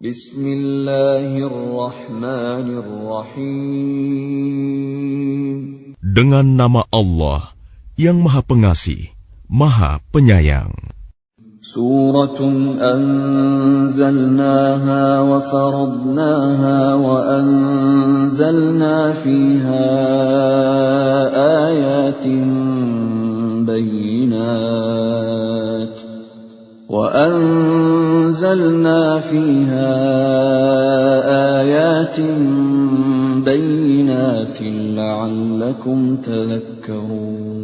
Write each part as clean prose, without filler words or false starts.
Bismillahirrahmanirrahim. Dengan nama Allah yang Maha Pengasih, Maha Penyayang. Suratun anzalnaha wa faradnaha wa anzalna fiha ayatin bayyinat وَأَنزَلْنَا فِيهَا آيَاتٍ بَيِّنَاتٍ لَعَلَّكُمْ تَذَكَّرُونَ.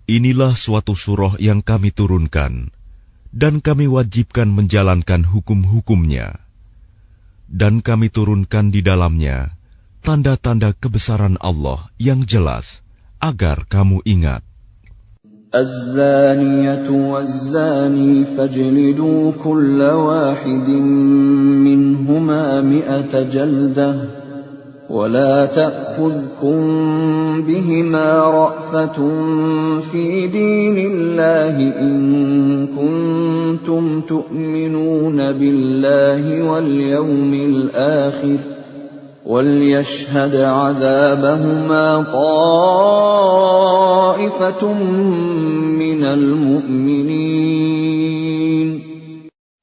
Inilah suatu surah yang kami turunkan, dan kami wajibkan menjalankan hukum-hukumnya. Dan kami turunkan di dalamnya tanda-tanda kebesaran Allah yang jelas, agar kamu ingat. الزانية والزاني فاجلدوا كل واحد منهما 100 جلدة ولا تأخذكم بهما رأفة في دين الله إن كنتم تؤمنون بالله واليوم الآخر وَلْيَشْهَدْ عَذَابَهُمَا طَائِفَةٌ مِّنَ الْمُؤْمِنِينَ.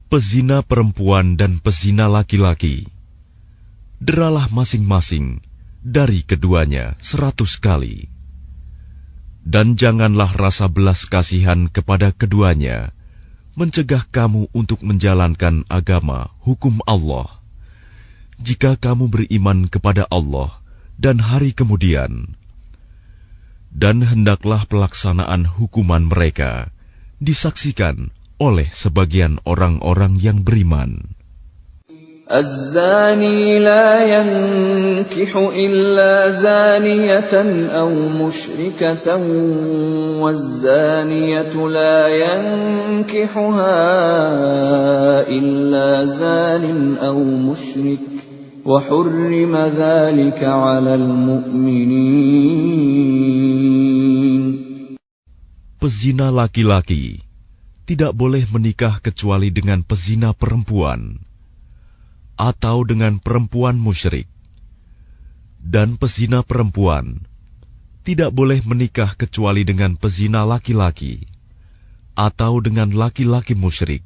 Pezina perempuan dan pezina laki-laki, deralah masing-masing dari keduanya 100 kali. Dan janganlah rasa belas kasihan kepada keduanya mencegah kamu untuk menjalankan agama hukum Allah. Jika kamu beriman kepada Allah dan hari kemudian, dan hendaklah pelaksanaan hukuman mereka disaksikan oleh sebagian orang-orang yang beriman. الزاني لا ينكح إلا زانية أو مشركة والزانية لا ينكحها إلا زان أو مشرك وحرم ذلك على المؤمنين. Pezina laki-laki tidak boleh menikah kecuali dengan pezina perempuan atau dengan perempuan musyrik, dan pezina perempuan tidak boleh menikah kecuali dengan pezina laki-laki atau dengan laki-laki musyrik,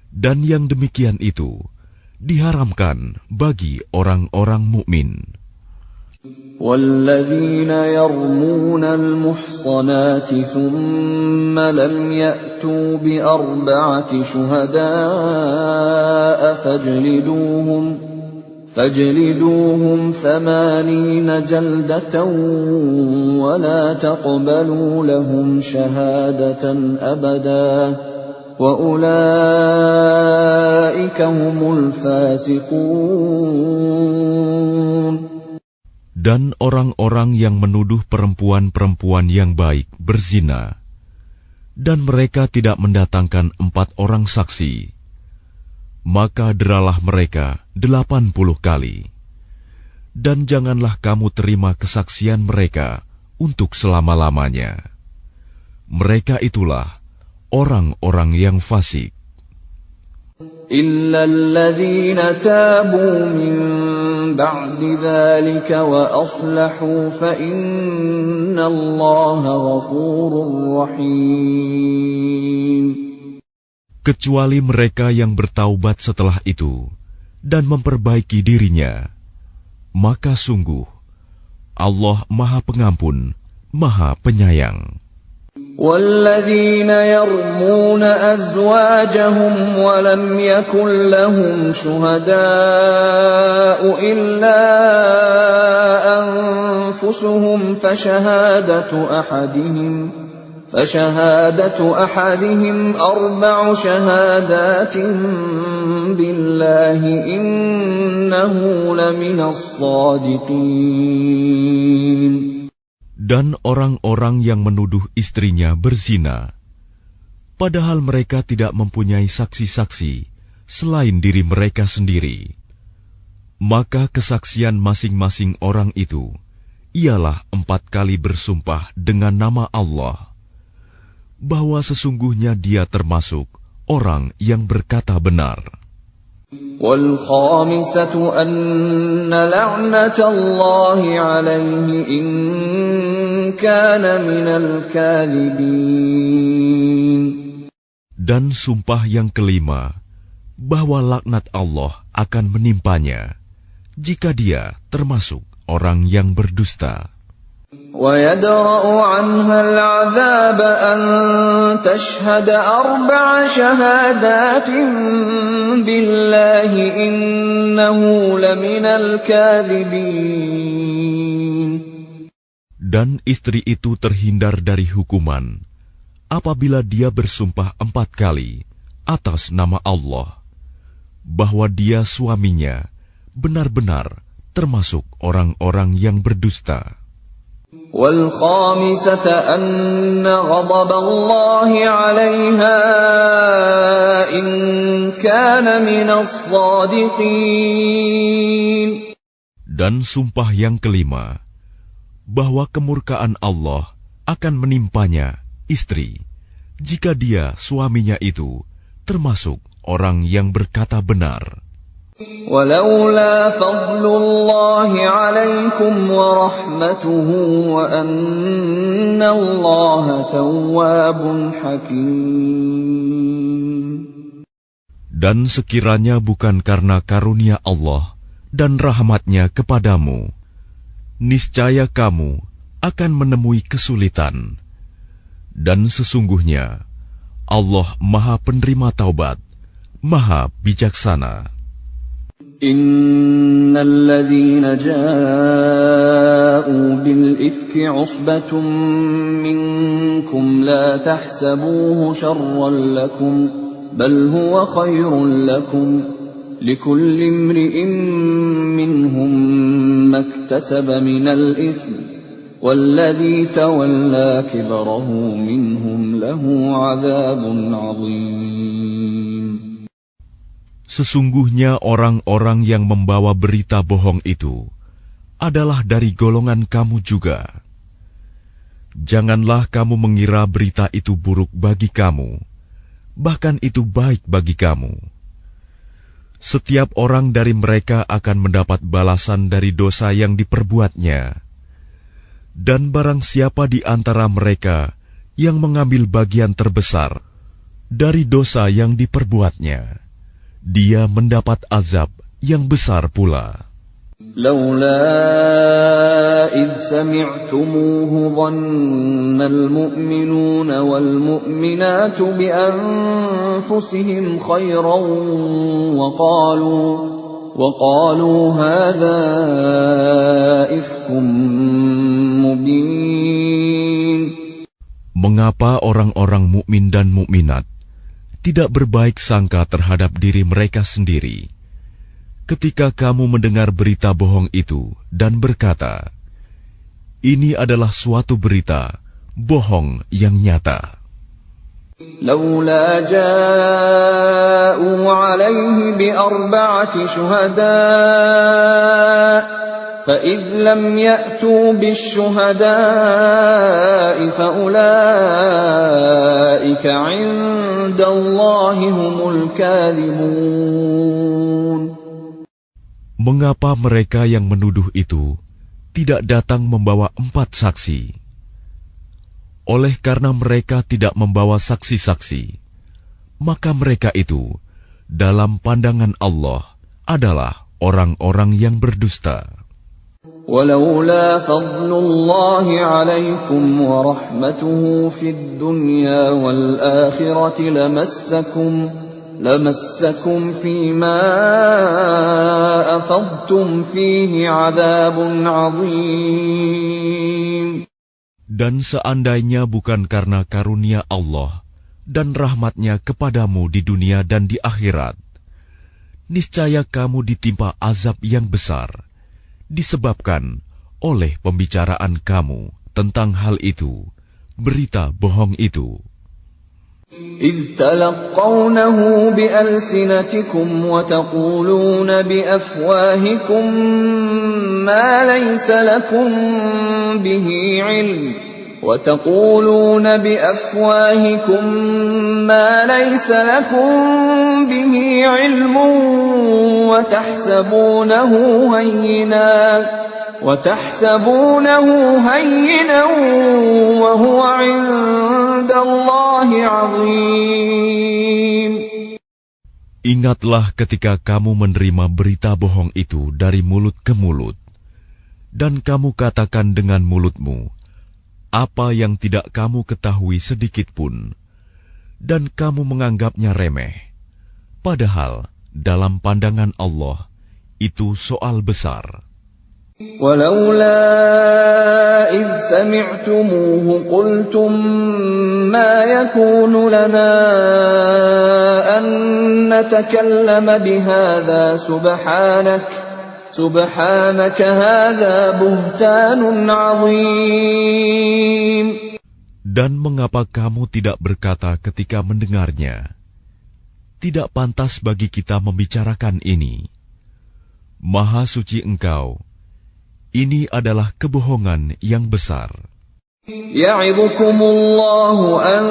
dan yang demikian itu diharamkan bagi orang-orang mukmin. وَالَّذِينَ يَرْمُونَ الْمُحْصَنَاتِ ثُمَّ لَمْ يَأْتُوا بِأَرْبَعَةِ شُهَدَاءَ فَاجْلِدُوهُمْ 80 جَلْدَةً وَلَا تَقْبَلُوا لَهُمْ شَهَادَةً أَبَدًا وَأُولَئِكَ هُمُ الْفَاسِقُونَ. Dan orang-orang yang menuduh perempuan-perempuan yang baik berzina, dan mereka tidak mendatangkan 4 orang saksi, maka deralah mereka 80 kali. Dan janganlah kamu terima kesaksian mereka untuk selama-lamanya. Mereka itulah orang-orang yang fasik. إِلَّا الَّذِينَ تَابُوا مِن بَعْدِ ذَلِكَ وَأَصْلَحُوا فَإِنَّ اللَّهَ غَفُورٌ رَّحِيمٌ. Kecuali mereka yang bertaubat setelah itu dan memperbaiki dirinya, maka sungguh Allah Maha Pengampun, Maha Penyayang. وَالَّذِينَ يَرْمُونَ أَزْوَاجَهُمْ وَلَمْ يَكُنْ لَهُمْ شُهَدَاءُ إِلَّا أَنفُسُهُمْ فَشَهَادَةُ أَحَدِهِمْ 4 شَهَادَاتٍ بِاللَّهِ إِنَّهُ لَمِنَ الصَّادِقِينَ. Dan orang-orang yang menuduh istrinya berzina, padahal mereka tidak mempunyai saksi-saksi selain diri mereka sendiri, maka kesaksian masing-masing orang itu ialah 4 kali bersumpah dengan nama Allah, bahwa sesungguhnya dia termasuk orang yang berkata benar. وَالْخَامِسَةُ أَنَّ لَعْنَةَ اللَّهِ عَلَيْهِ إِن كَانَ مِنَ الْكَاذِبِينَ. Dan sumpah yang kelima, bahwa laknat Allah akan menimpanya jika dia termasuk orang yang berdusta. وَيَدْرَأُ عَنْهَا الْعَذَابَ أَن تَشْهَدَ 4 شَهَادَاتٍ بِاللَّهِ إِنَّهُ لَمِنَ الْكَاذِبِينَ. Dan istri itu terhindar dari hukuman apabila dia bersumpah 4 kali atas nama Allah bahwa dia suaminya benar-benar termasuk orang-orang yang berdusta. وَالْخَامِسَةَ أَنَّ غَضَبَ اللَّهِ عَلَيْهَا إِن كَانَ مِنَ الصَّادِقِينَ. Dan sumpah yang kelima, bahwa kemurkaan Allah akan menimpanya istri jika dia suaminya itu termasuk orang yang berkata benar. وَلَوْلَا فَضْلُ اللَّهِ عَلَيْكُمْ وَرَحْمَتُهُ وَأَنَّ اللَّهَ تَوَّابٌ حَكِيمٌ. Dan sekiranya bukan karena karunia Allah dan rahmat-Nya kepadamu, niscaya kamu akan menemui kesulitan. Dan sesungguhnya Allah Maha Penerima Taubat, Maha Bijaksana. إِنَّ الَّذِينَ جَاءُوا بِالْإِفْكِ عُصْبَةٌ مِّنكُمْ لَا تَحْسَبُوهُ شَرًّا لَّكُمْ بَلْ هُوَ خَيْرٌ لَّكُمْ لِكُلِّ امْرِئٍ مِّنْهُم مَّا اكْتَسَبَ مِنَ الْإِثْمِ وَالَّذِي تَوَلَّىٰ كِبْرَهُ مِنْهُمْ لَهُ عَذَابٌ عَظِيمٌ. Sesungguhnya orang-orang yang membawa berita bohong itu adalah dari golongan kamu juga. Janganlah kamu mengira berita itu buruk bagi kamu, bahkan itu baik bagi kamu. Setiap orang dari mereka akan mendapat balasan dari dosa yang diperbuatnya. Dan barang siapa di antara mereka yang mengambil bagian terbesar dari dosa yang diperbuatnya, dia mendapat azab yang besar pula. لولا إذ سمعتموه ظن المؤمنون والمؤمنات بأنفسهم خيرا وقالوا هذا إفك مبين. Mengapa orang-orang mukmin dan mukminat tidak berbaik sangka terhadap diri mereka sendiri ketika kamu mendengar berita bohong itu dan berkata, ini adalah suatu berita bohong yang nyata. لولا جاءوا عليه ب4 شهداء فإذ لم يأتوا بالشهداء فأولئك عند الله هم الكاذبون. Mengapa mereka yang menuduh itu tidak datang membawa 4 saksi? Oleh karena mereka tidak membawa saksi-saksi, maka mereka itu dalam pandangan Allah adalah orang-orang yang berdusta. ولولا فضل الله عليكم ورحمته في الدنيا والآخرة لمسكم فيما أفضتم فيه عذاب عظيم. Dan seandainya bukan karena karunia Allah dan rahmat-Nya kepadamu di dunia dan di akhirat, niscaya kamu ditimpa azab yang besar, disebabkan oleh pembicaraan kamu tentang hal itu, berita bohong itu. إذ تلقونه بألسنتكم وتقولون بأفواهكم ما ليس لكم به علم به علم وتحسبونه هينا وهو عند الله عظيم. Ingatlah ketika kamu menerima berita bohong itu dari mulut ke mulut, dan kamu katakan dengan mulutmu apa yang tidak kamu ketahui sedikitpun, dan kamu menganggapnya remeh, padahal dalam pandangan Allah itu soal besar. ولولا إذ سمعتموه قلتم ما يكون لنا أن نتكلم بهذا سبحانك هذا بهتان عظيم. Dan mengapa kamu tidak berkata ketika mendengarnya, tidak pantas bagi kita membicarakan ini. Maha suci Engkau, ini adalah kebohongan yang besar. Ya'idukumullahu an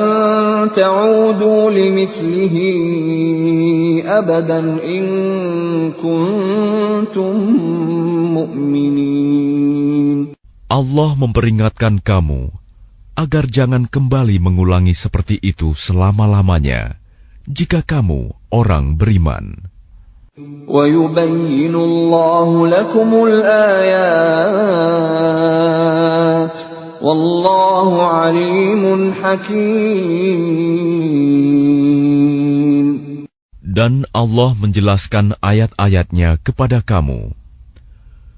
ta'udu limithlihi abadan in kuntum mu'minin. Allah memperingatkan kamu agar jangan kembali mengulangi seperti itu selama-lamanya, jika kamu orang beriman. وَيُبَيِّنُ اللَّهُ لَكُمُ الْآيَاتِ وَاللَّهُ عَلِيمٌ حَكِيمٌ. Dan Allah menjelaskan ayat-ayatnya kepada kamu.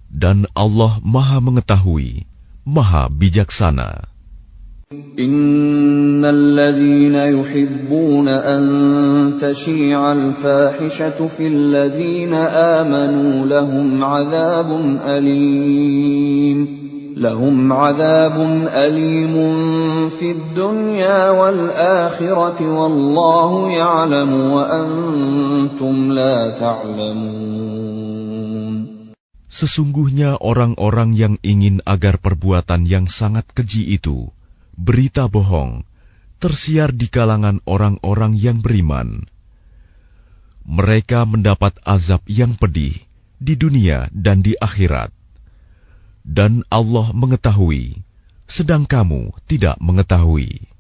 Dan Allah Maha mengetahui, Maha bijaksana. إن الذين يحبون أن تشيع الفاحشة في الذين آمنوا لهم عذاب أليم في الدنيا والآخرة والله يعلم وأنتم لا تعلمون. Sesungguhnya orang-orang yang ingin agar perbuatan yang sangat keji itu, berita bohong, tersiar di kalangan orang-orang yang beriman. Mereka mendapat azab yang pedih di dunia dan di akhirat. Dan Allah mengetahui, sedang kamu tidak mengetahui.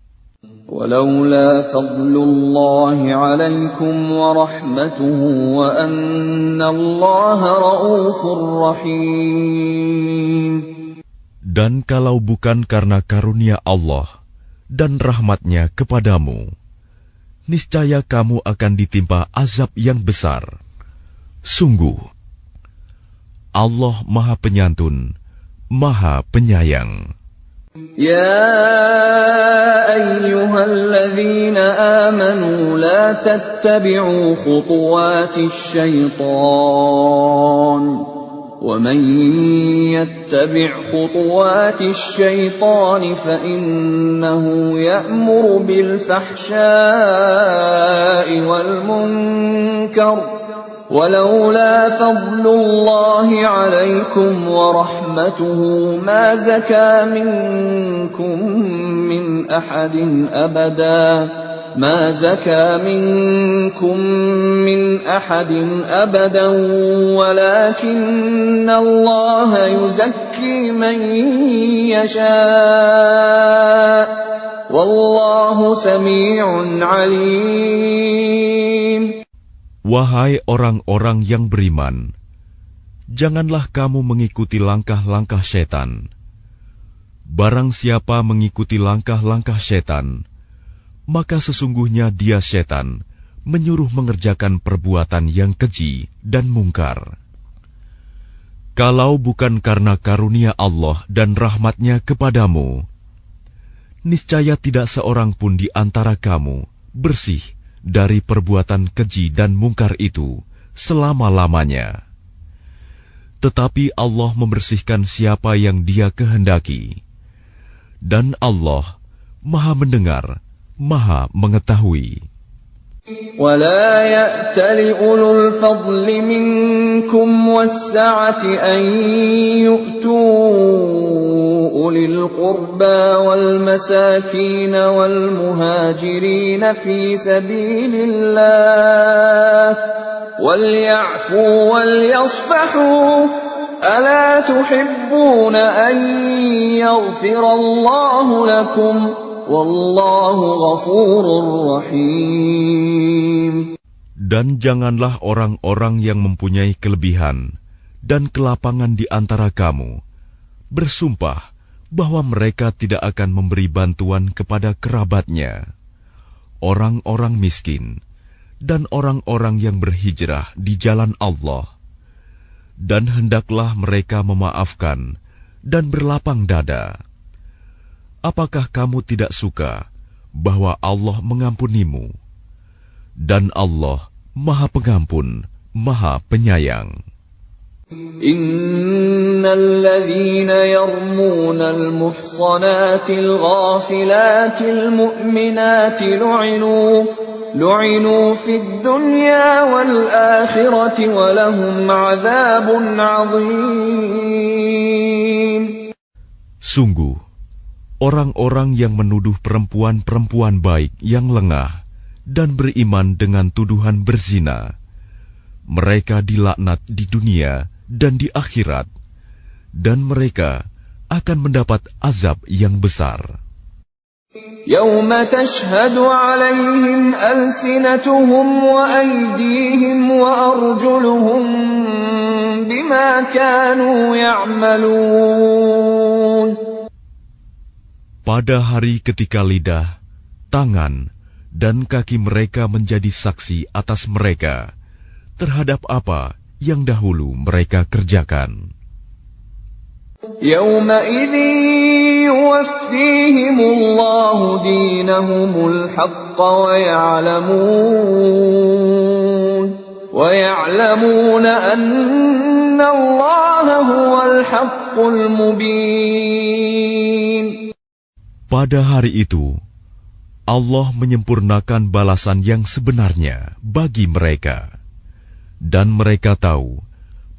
ولولا فضل الله عليكم ورحمته وأن الله رؤوف رحيم. Dan kalau bukan karena karunia Allah dan rahmat-Nya kepadamu, niscaya kamu akan ditimpa azab yang besar. Sungguh, Allah Maha Penyantun, Maha Penyayang. يا أيها الذين آمنوا لا تتبعوا خطوات الشيطان ومن يتبع خطوات الشيطان فإنه يأمر بالفحشاء والمنكر ولولا فضل الله عليكم ورحمته ما زكى منكم من أحد أبدا ولكن الله يزكي من يشاء والله سميع عليم. Wahai orang-orang yang beriman, janganlah kamu mengikuti langkah-langkah setan. Barang siapa mengikuti langkah-langkah setan, maka sesungguhnya dia setan menyuruh mengerjakan perbuatan yang keji dan mungkar. Kalau bukan karena karunia Allah dan rahmat-Nya kepadamu, niscaya tidak seorang pun di antara kamu bersih dari perbuatan keji dan mungkar itu selama-lamanya. Tetapi Allah membersihkan siapa yang Dia kehendaki. Dan Allah Maha mendengar, Maha mengetahui. ولا يأتل أولو الفضل منكم والسعة أن يؤتوا أولي القربى والمساكين والمهاجرين في سبيل الله وليعفوا وليصفحوا ألا تحبون أن يغفر الله لكم والله غفور رحيم. Dan janganlah orang-orang yang mempunyai kelebihan dan kelapangan di antara kamu bersumpah bahwa mereka tidak akan memberi bantuan kepada kerabatnya, orang-orang miskin, dan orang-orang yang berhijrah di jalan Allah. Dan hendaklah mereka memaafkan dan berlapang dada. Apakah kamu tidak suka bahwa Allah mengampunimu? Dan Allah Maha Pengampun, Maha Penyayang. Innal ladzina yarmunal muhsanatil ghafilatil mu'minatil lu'inu fid dunya wal akhirati wa lahum 'adzabun 'adzim. Sungguh, orang-orang yang menuduh perempuan-perempuan baik yang lengah dan beriman dengan tuduhan berzina, mereka dilaknat di dunia dan di akhirat, dan mereka akan mendapat azab yang besar. Yauma tashhadu 'alaihim alsinatuhum wa aydihim wa arjuluhum bima kanu ya'malun. Pada hari ketika lidah, tangan, dan kaki mereka menjadi saksi atas mereka terhadap apa yang dahulu mereka kerjakan. Yawma idzin yuwaffihimullahu dinahumul haqqa wa ya'lamuna anna Allaha huwal haqqul mubin. Pada hari itu Allah menyempurnakan balasan yang sebenarnya bagi mereka, dan mereka tahu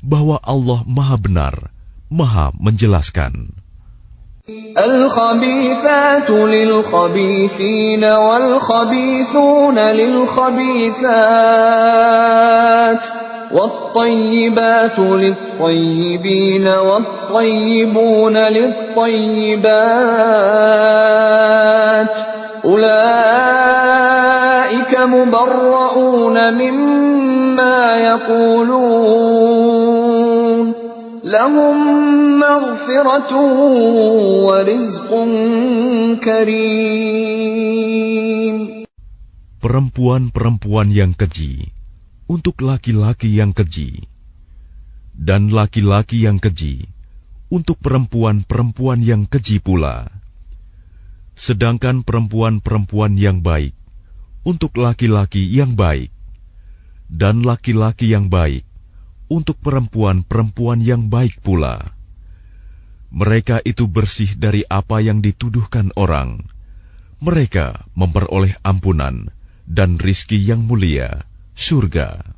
bahwa Allah Maha Benar, Maha Menjelaskan. Al-khabithatu lil-khabithina wal-khabithuna lil-khabithat wat-tayyibatu lit-tayyibina wat-tayyibuna lit-tayyibat. أولئك مبرؤون مما يقولون لهم مغفرة ورزق كريم. Perempuan-perempuan yang keji untuk laki-laki yang keji, dan laki-laki yang keji untuk perempuan-perempuan yang keji pula. Sedangkan perempuan-perempuan yang baik untuk laki-laki yang baik, dan laki-laki yang baik untuk perempuan-perempuan yang baik pula. Mereka itu bersih dari apa yang dituduhkan orang. Mereka memperoleh ampunan dan rizki yang mulia, surga.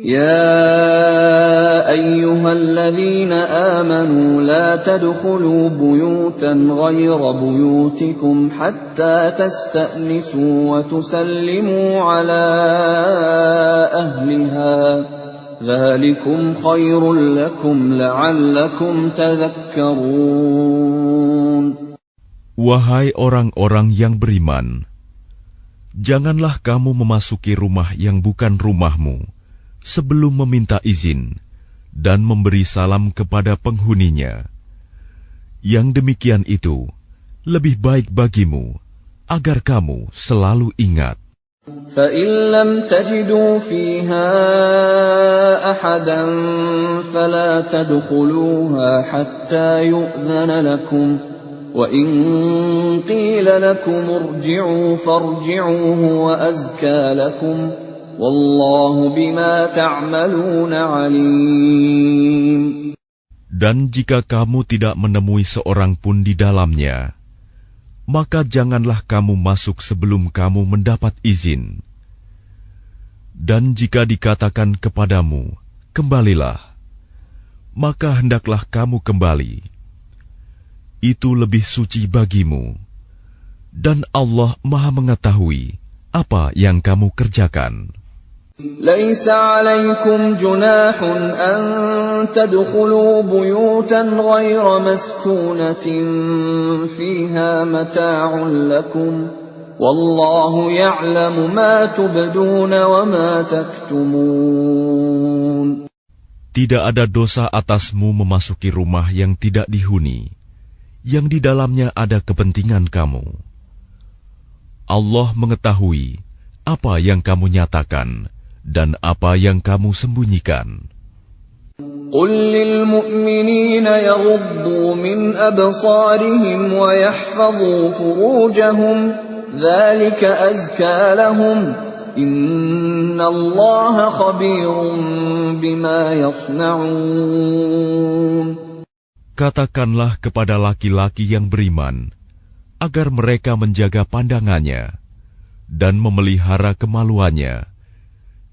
يا أيها الذين آمنوا لا تدخلوا بيوتا غير بيوتكم حتى تستأنسوا وتسلموا على أهلها ذلكم خير لكم لعلكم تذكرون. Wahai orang-orang yang beriman, janganlah kamu memasuki rumah yang bukan rumahmu sebelum meminta izin dan memberi salam kepada penghuninya. Yang demikian itu lebih baik bagimu, agar kamu selalu ingat. فَإِن لَّمْ تَجِدُوا فِيهَا أَحَدًا فَلَا تَدْخُلُوهَا حَتَّى يُؤْذَنَ لَكُمْ وَإِن قِيلَ لَكُمُ ارْجِعُوا فَارْجِعُوا هُوَ أَزْكَىٰ لَكُمْ Wallahu bima ta'maluna alim. Dan jika kamu tidak menemui seorang pun di dalamnya, maka janganlah kamu masuk sebelum kamu mendapat izin. Dan jika dikatakan kepadamu, kembalilah, maka hendaklah kamu kembali. itu lebih suci bagimu, dan Allah Maha mengetahui apa yang kamu kerjakan. ليس عليكم جناح أن تدخلوا بيوتا غير مسكونة فيها متاع لكم والله يعلم ما تبدون وما تكتمون. Tidak ada dosa atasmu memasuki rumah yang tidak dihuni, yang di dalamnya ada kepentingan kamu. Allah mengetahui apa yang kamu nyatakan dan apa yang kamu sembunyikan. قل للمؤمنين يغضوا من أبصارهم ويحفظوا فروجهم ذلك أزكى لهم إن الله خبير بما يصنعون. Katakanlah kepada laki-laki yang beriman agar mereka menjaga pandangannya dan memelihara kemaluannya.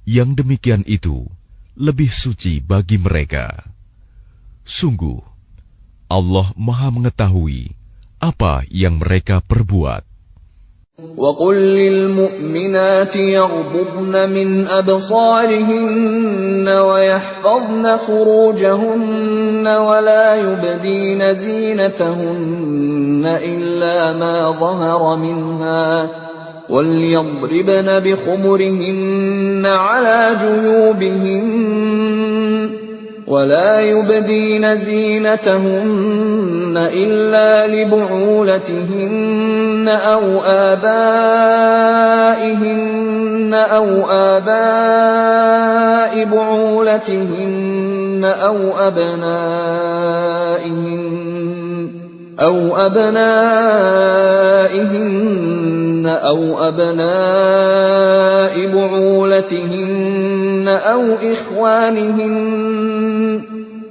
Yang demikian itu lebih suci bagi mereka. Sungguh, Allah Maha mengetahui apa yang mereka perbuat. وَقُلْ لِلْمُؤْمِنَاتِ يَغْضُضْنَ مِنْ أَبْصَارِهِنَّ وَيَحْفَظْنَ فُرُوجَهُنَّ وَلَا يُبْدِينَ زِينَتَهُنَّ إِلَّا مَا ظَهَرَ مِنْهَا وَلْيَضْرِبْنَ بِخُمُرِهِنَّ عَلَى جُيُوبِهِنَّ وَلَا يُبْدِينَ زِينَتَهُنَّ إِلَّا لِبُعُولَتِهِنَّ أَوْ آبَائِهِنَّ آبَاءِ بُعُولَتِهِنَّ أَوْ أَبْنَائِهِنَّ أَوْ أَبْنَاءِ بُعُولَتِهِنَّ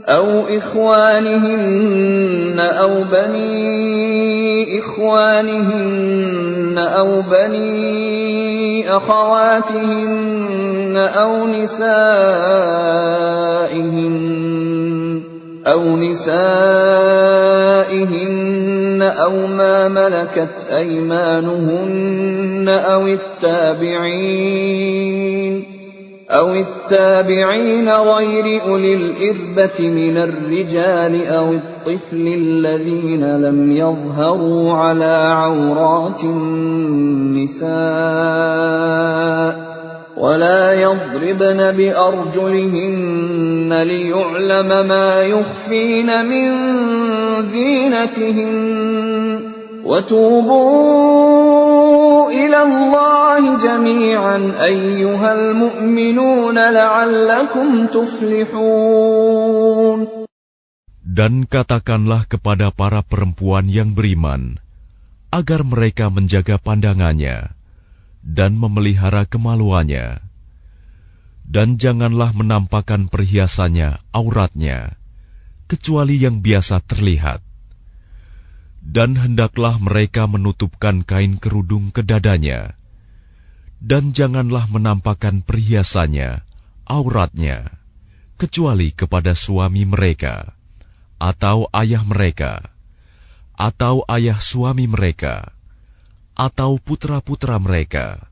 أَوْ إخوانهن أو بني إخوانهن أو بني أخواتهن أو نسائهن أو ما ملكت أيمانهن أو التابعين غير أولي الإربة من الرجال أو الطفل الذين لم يظهروا على عورات النساء ولا يضربن بأرجلهن ليعلم ما يخفين من زينتهن وتوبوا إلى الله جميعا أيها المؤمنون لعلكم تفلحون. Dan katakanlah kepada para perempuan yang beriman, agar mereka menjaga pandangannya dan memelihara kemaluannya, dan janganlah menampakkan perhiasannya, auratnya, kecuali yang biasa terlihat. Dan hendaklah mereka menutupkan kain kerudung ke dadanya, dan janganlah menampakkan perhiasannya, auratnya, kecuali kepada suami mereka, atau ayah mereka, atau ayah suami mereka, atau putra-putra mereka,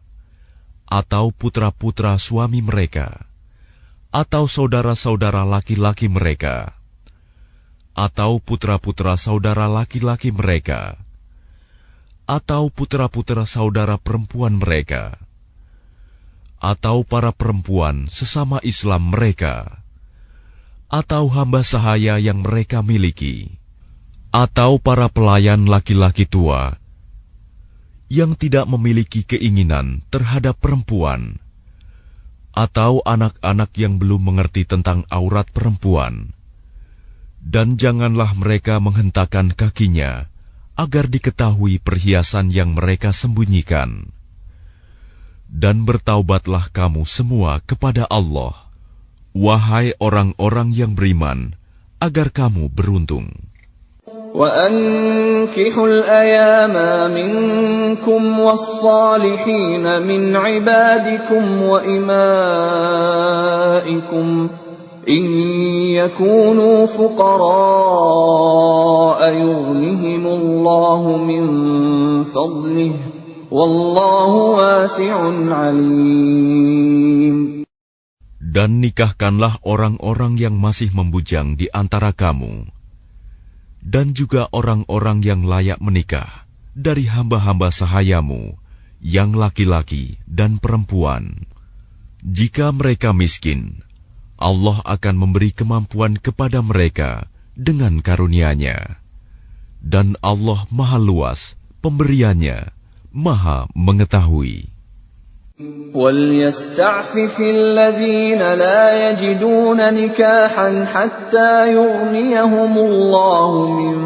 atau putra-putra suami mereka, atau saudara-saudara laki-laki mereka, atau putra-putra saudara laki-laki mereka, atau putra-putra saudara perempuan mereka, atau para perempuan sesama Islam mereka, atau hamba sahaya yang mereka miliki, atau para pelayan laki-laki tua yang tidak memiliki keinginan terhadap perempuan, atau anak-anak yang belum mengerti tentang aurat perempuan. Dan janganlah mereka menghentakkan kakinya agar diketahui perhiasan yang mereka sembunyikan. Dan bertaubatlah kamu semua kepada Allah, wahai orang-orang yang beriman, agar kamu beruntung. وَأَنكِحُوا الْأَيَامَ مِنكُمْ وَالصَّالِحِينَ مِنْ عِبَادِكُمْ وَإِمَائِكُمْ إن يكونوا فقراء يغنهم الله من فضله والله واسع عليم. Dan nikahkanlah orang-orang yang masih membujang di antara kamu, dan juga orang-orang yang layak menikah dari hamba-hamba sahayamu, yang laki-laki dan perempuan. Jika mereka miskin, Allah akan memberi kemampuan kepada mereka dengan karunia-Nya. Dan Allah Maha Luas pemberiannya, Maha Mengetahui. وَلْيَسْتَعْفِفِ الَّذِينَ لَا يَجِدُونَ نِكَاحًا حَتَّى يُغْنِيَهُمُ اللَّهُ مِنْ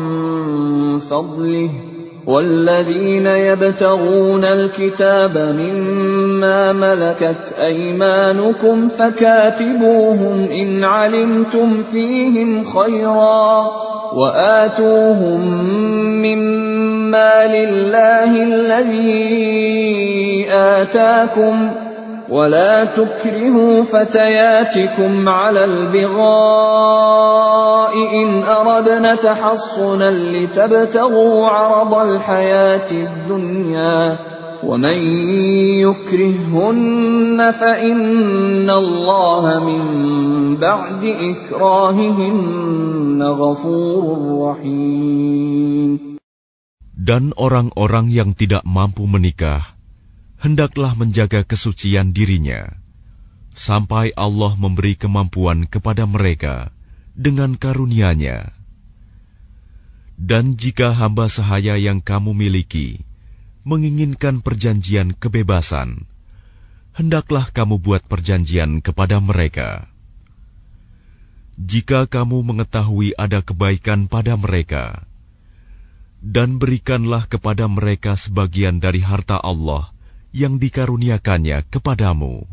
فَضْلِهِ وَالَّذِينَ يَبْتَغُونَ الْكِتَابَ مِمَّا مَلَكَتْ أَيْمَانُكُمْ فَكَاتِبُوهُمْ إِنْ عَلِمْتُمْ فِيهِمْ خَيْرًا وَآتُوهُمْ مِمَّا لِلَّهِ الَّذِي آتَاكُمْ وَلَا تُكْرِهُوا فَتَيَاتِكُمْ عَلَى الْبِغَاءِ إِنْ أَرَدْنَ تَحَصُّنًا لِتَبْتَغُوا عَرَضَ الْحَيَاةِ الدُّنْيَا وَمَنْ يُكْرِههُّنَّ فَإِنَّ اللَّهَ مِنْ بَعْدِ إِكْرَاهِهِنَّ غَفُورٌ رَحِيمٌ. Dan orang-orang yang tidak mampu menikah hendaklah menjaga kesucian dirinya, sampai Allah memberi kemampuan kepada mereka dengan karunia-Nya. Dan jika hamba sahaya yang kamu miliki menginginkan perjanjian kebebasan, hendaklah kamu buat perjanjian kepada mereka. Jika kamu mengetahui ada kebaikan pada mereka, dan berikanlah kepada mereka sebagian dari harta Allah yang dikaruniakannya kepadamu.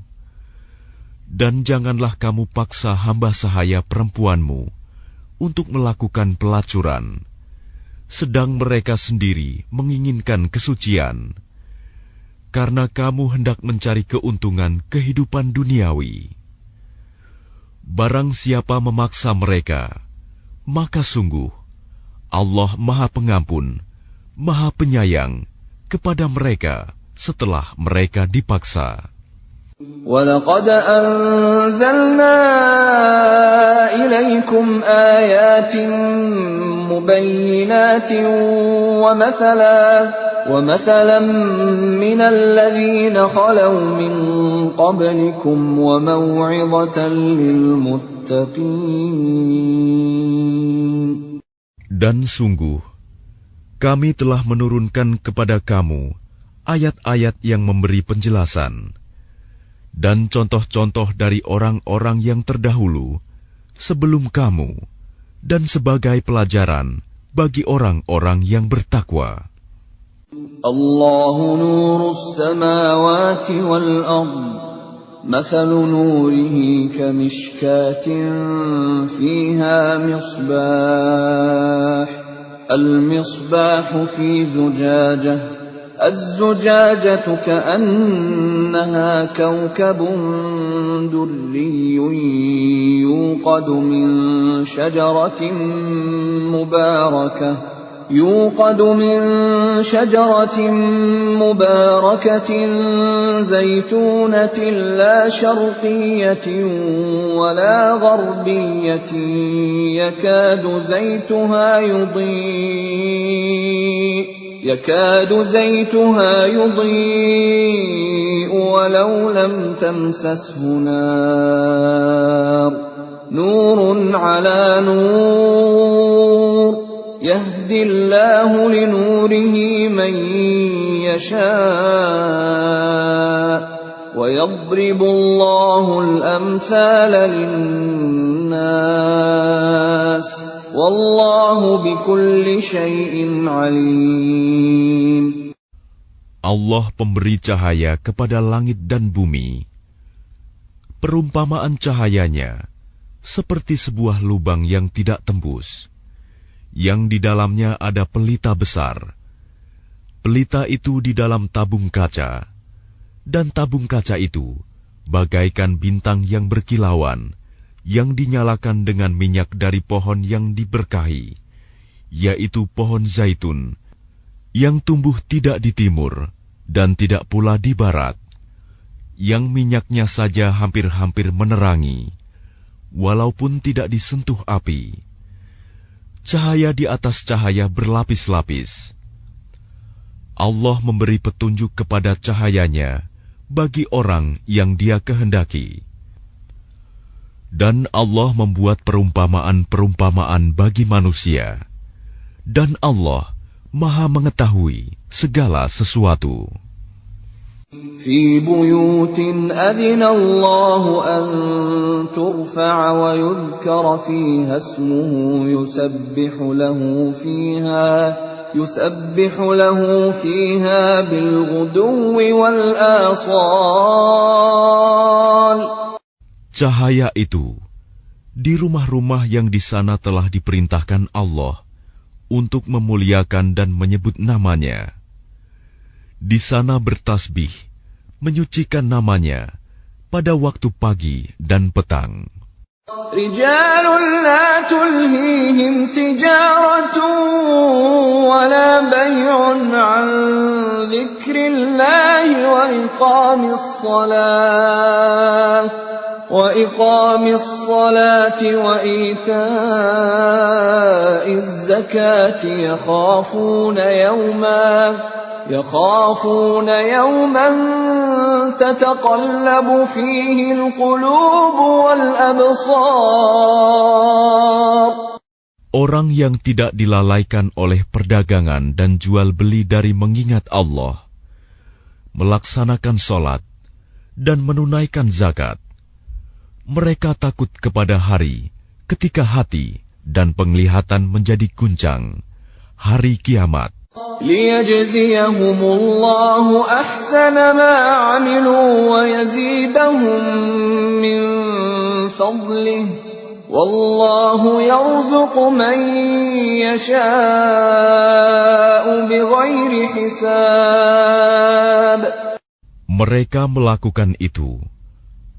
Dan janganlah kamu paksa hamba sahaya perempuanmu untuk melakukan pelacuran, sedang mereka sendiri menginginkan kesucian, karena kamu hendak mencari keuntungan kehidupan duniawi. Barang siapa memaksa mereka, maka sungguh Allah Maha Pengampun, Maha Penyayang kepada mereka setelah mereka dipaksa. وَلَقَدْ أَنزَلْنَا إِلَيْكُمْ آيَاتٍ مُبَيِّنَاتٍ وَمَثَلًا مِنَ الَّذِينَ خَلَوْا مِنْ قَبْلِكُمْ وَمَوْعِظَةً لِلْمُتَّقِينَ. Dan sungguh, kami telah menurunkan kepada kamu ayat-ayat yang memberi penjelasan dan contoh-contoh dari orang-orang yang terdahulu sebelum kamu, dan sebagai pelajaran bagi orang-orang yang bertakwa. Allahu nurus samawati wal ard, mathalu nurihi kamishkatin fiha misbah, al-misbahu fi zujajah, الزجاجة كأنها كوكب دري يوقد من شجرة مباركة زيتونة لا شرقية ولا غربية يكاد زيتها يضيء ولو لم تمسسه نار نور على نور يهدي الله لنوره من يشاء ويضرب الله الأمثال للناس Wallahu bikulli syai'in alim. Allah pemberi cahaya kepada langit dan bumi. Perumpamaan cahayanya seperti sebuah lubang yang tidak tembus, yang di dalamnya ada pelita besar. Pelita itu di dalam tabung kaca, dan tabung kaca itu bagaikan bintang yang berkilauan, yang dinyalakan dengan minyak dari pohon yang diberkahi, yaitu pohon zaitun, yang tumbuh tidak di timur dan tidak pula di barat, yang minyaknya saja hampir-hampir menerangi, walaupun tidak disentuh api. Cahaya di atas cahaya berlapis-lapis. Allah memberi petunjuk kepada cahayanya bagi orang yang Dia kehendaki. Dan Allah membuat perumpamaan-perumpamaan bagi manusia. Dan Allah Maha mengetahui segala sesuatu. في بيوت أذن الله أن ترفع ويذكر فيها اسمه يسبح له فيها بالغدو والآصال. Cahaya itu di rumah-rumah yang di sana telah diperintahkan Allah untuk memuliakan dan menyebut namanya. Di sana bertasbih, menyucikan namanya pada waktu pagi dan petang. رجال لا تلهيهم تجارة ولا بيع عن ذكر الله وإقام الصلاة وإيتاء الزكاة يخافون يوما تتقلب فيه القلوب والأبصار. Orang yang tidak dilalaikan oleh perdagangan dan jual beli dari mengingat Allah, melaksanakan sholat, dan menunaikan zakat, mereka takut kepada hari ketika hati dan penglihatan menjadi guncang, hari kiamat. ليجزيهم الله أحسن ما عملوا ويزيدهم من فضله والله يرزق من يشاء بغير حساب. Mereka melakukan itu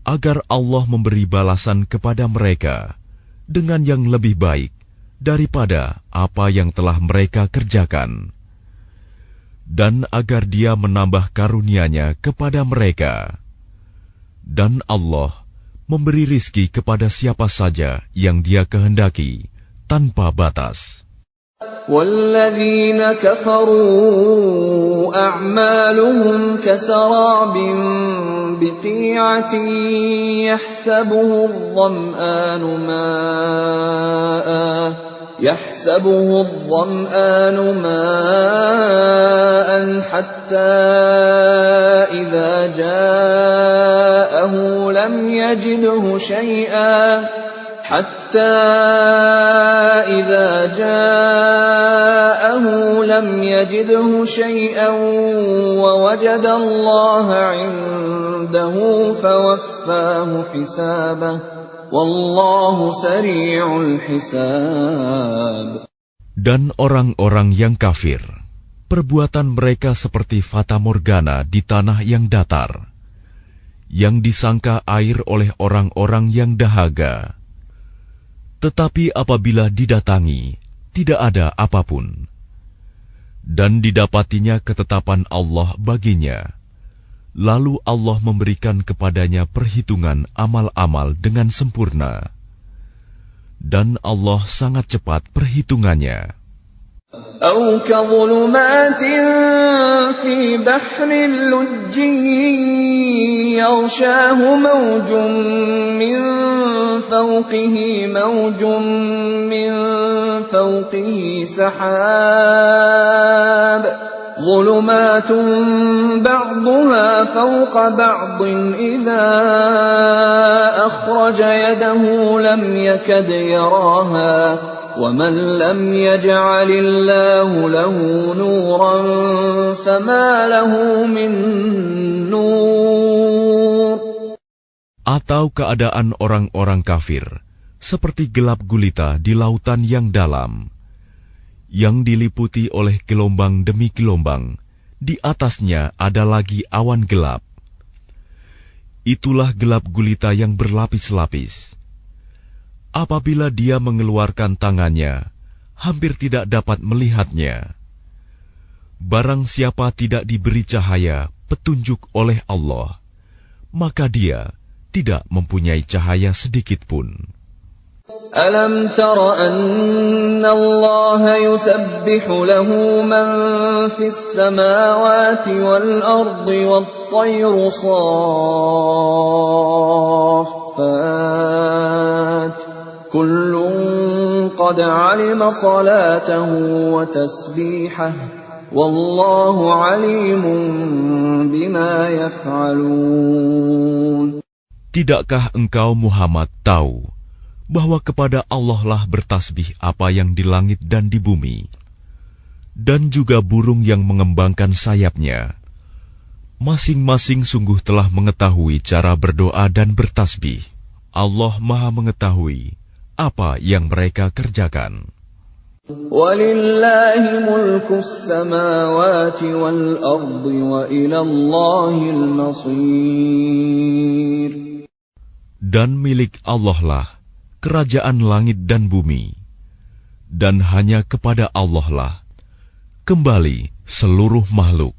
agar Allah memberi balasan kepada mereka dengan yang lebih baik daripada apa yang telah mereka kerjakan, dan agar Dia menambah karunia-Nya kepada mereka. Dan Allah memberi rizki kepada siapa saja yang Dia kehendaki tanpa batas. وَالَّذِينَ كَفَرُوا أَعْمَالُهُمْ كَسَرَابٍ بِقِيعَةٍ يحسبه الظمآن ماء حتى إذا جاءه لم يجده شيئا ووجد الله عنده فوفاه حسابه والله سريع الحساب. Dan orang-orang yang kafir, perbuatan mereka seperti fata morgana di tanah yang datar, yang disangka air oleh orang-orang yang dahaga. Tetapi apabila didatangi, tidak ada apapun. Dan didapatinya ketetapan Allah baginya. Lalu Allah memberikan kepadanya perhitungan amal-amal dengan sempurna. Dan Allah sangat cepat perhitungannya. أو كظلمات في بحر لجي يغشاه موج من فوقه سحاب ظلمات بعضها فوق بعض إذا أخرج يده لم يكد يراها ومن لم يجعل الله له نورا فما له من نور. Atau keadaan orang-orang kafir seperti gelap gulita di lautan yang dalam, yang diliputi oleh gelombang demi gelombang, di atasnya ada lagi awan gelap. Itulah gelap gulita yang berlapis-lapis. Apabila dia mengeluarkan tangannya, hampir tidak dapat melihatnya. Barang siapa tidak diberi cahaya, petunjuk oleh Allah, maka dia tidak mempunyai cahaya sedikit pun. Alam tara anna Allah yusabbihu lahu man fis samawati wal ardi wat tayru saffat kullun qad alima salatahu wa tasbihahu wallahu alimun bima yaf'alun. Tidakkah engkau Muhammad tahu bahwa kepada Allah lah bertasbih apa yang di langit dan di bumi, dan juga burung yang mengembangkan sayapnya. Masing-masing sungguh telah mengetahui cara berdoa dan bertasbih. Allah Maha mengetahui apa yang mereka kerjakan. Walillahi mulkus samawati wal ardi wa ilallahil masir. Dan milik Allah lah kerajaan langit dan bumi, dan hanya kepada Allah lah kembali seluruh makhluk.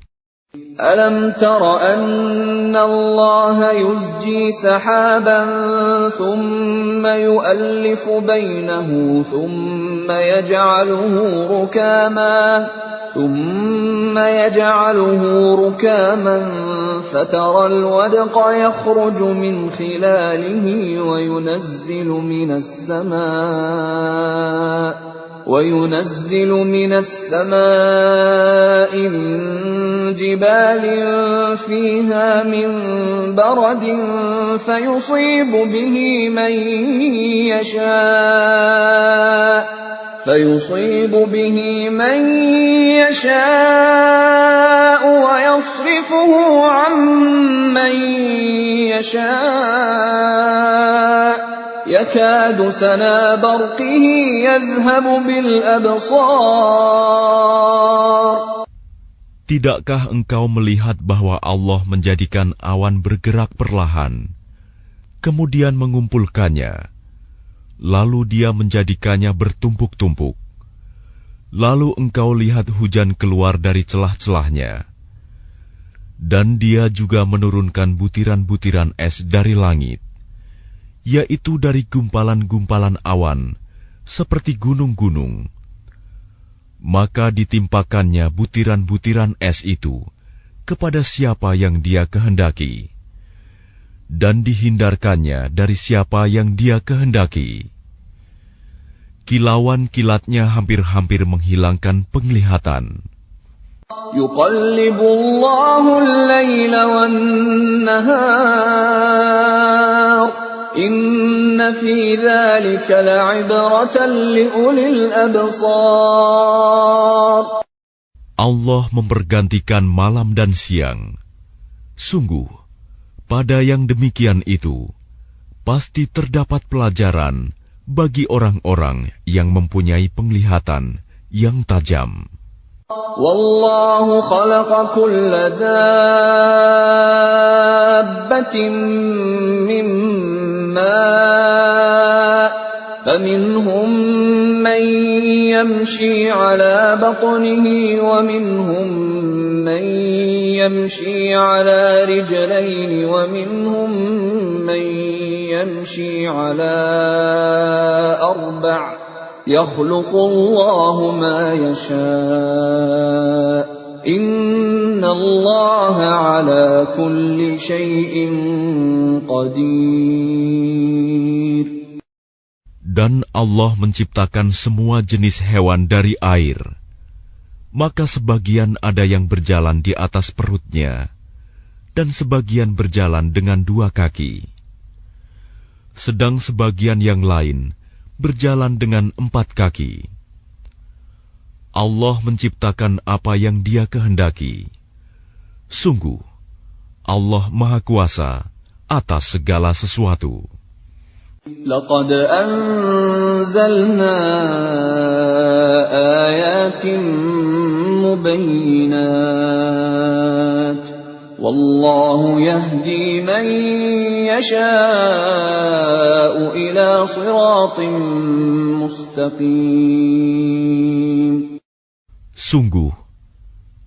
Alam tara anna Allah yuzji sahaban thumma yu'allifu bainahu thumma yaj'aluhu rukaman fatara al-wadqa yakhruju min khilalihi wa yunazzilu minas samaa'i min jibalin fiha min baradin fayusibu bihi man yasha'u wa yasrifuhu 'amman yasha'u yakadu sana barqihi yadhhabu bil absar. Tidakkah engkau melihat bahwa Allah menjadikan awan bergerak perlahan, kemudian mengumpulkannya, lalu Dia menjadikannya bertumpuk-tumpuk. Lalu engkau lihat hujan keluar dari celah-celahnya, dan Dia juga menurunkan butiran-butiran es dari langit, yaitu dari gumpalan-gumpalan awan, seperti gunung-gunung. Maka ditimpakannya butiran-butiran es itu kepada siapa yang Dia kehendaki, dan dihindarkannya dari siapa yang Dia kehendaki. Kilauan-kilatnya hampir-hampir menghilangkan penglihatan. Yuqallibullahu al-laila wan-nahar Inna fi dzalika la'ibratan liulil absar. Allah mempergantikan malam dan siang. Sungguh, pada yang demikian itu, pasti terdapat pelajaran bagi orang-orang yang mempunyai penglihatan yang tajam. Wallahu khalaqa kulla dabbatin mimma faminhum man yamshi ala batnihi wa minhum man yamshi ala rijlayni wa minhum man yamshi ala arba'. يخلق الله ما يشاء إن الله على كل شيء قدير. Dan Allah menciptakan semua jenis hewan dari air, maka sebagian ada yang berjalan di atas perutnya, dan sebagian berjalan dengan dua kaki. Sedang sebagian yang lain berjalan dengan 4 kaki. Allah menciptakan apa yang Dia kehendaki. Sungguh, Allah Maha Kuasa atas segala sesuatu. Laqad anzalna ayatin mubayyinat Wallahu yahdi man yasha'u ila siratin mustaqim. Sungguh,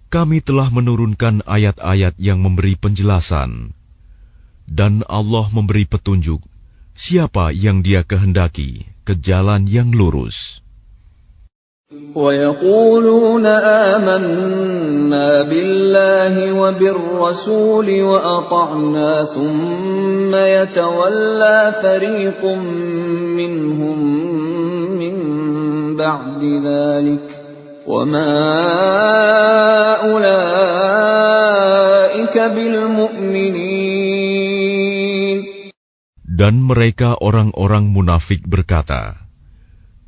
kami telah menurunkan ayat-ayat yang memberi penjelasan, dan Allah memberi petunjuk siapa yang Dia kehendaki ke jalan yang lurus. وَيَقُولُونَ آمَنَّا بِاللَّهِ وَبِالرَّسُولِ وَأَطَعْنَا ثُمَّ يَتَوَلَّى فَرِيقٌ مِّنْهُم مِّن بَعْدِ ذَلِكَ وَمَا أُولَٰئِكَ بِالْمُؤْمِنِينَ. Dan mereka orang-orang munafik berkata,